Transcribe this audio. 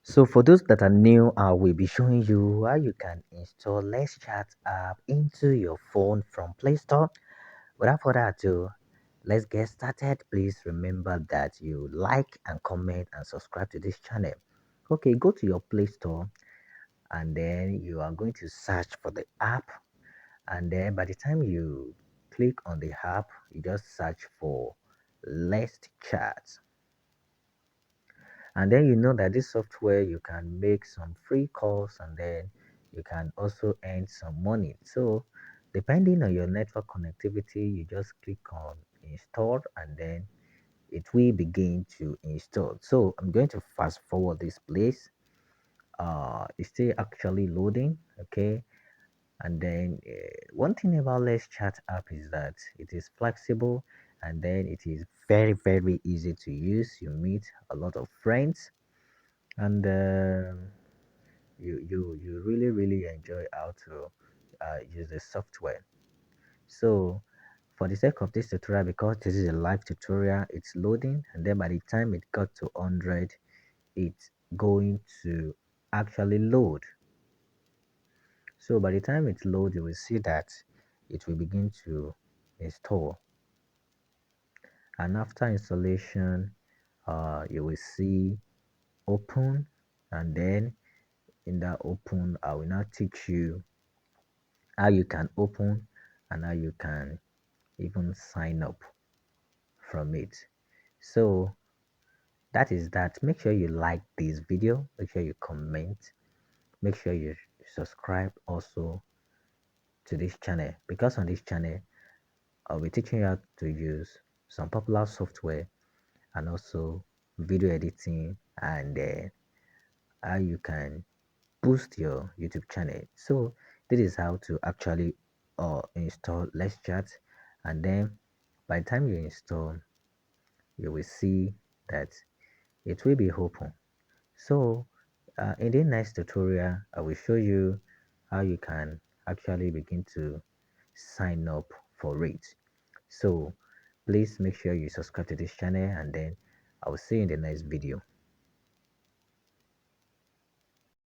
So for those that are new, I will be showing you how you can install Let's Chat app into your phone from Play Store. Without further ado, let's get started. Please remember that you like and comment and subscribe to this channel. Okay, go to your Play Store and then you are going to search for the app, and then by the time you click on the app, you just search for Let's Chat. And then you know that this software you can make some free calls, and then you can also earn some money. So depending on your network connectivity, you just click on install, and then it will begin to install. So I'm going to fast forward this place. It's still actually loading. Okay. And then one thing about Let's Chat app is that it is flexible, and then it is very very easy to use. You meet a lot of friends, and you really really enjoy how to use the software. So for the sake of this tutorial, because this is a live tutorial, it's loading, and then by the time it got to 100, it's going to actually load. So by the time it loads, you will see that it will begin to install, and after installation, you will see open, and then in that open, I will now teach you how you can open and how you can even sign up from it. So that is that. Make sure you like this video, make sure you comment, make sure you subscribe also to this channel, because on this channel I'll be teaching you how to use some popular software, and also video editing, and how you can boost your YouTube channel. So this is how to actually install Let's Chat, and then by the time you install, you will see that it will be open. So in the next tutorial, I will show you how you can actually begin to sign up for it. So please make sure you subscribe to this channel, and then I will see you in the next video.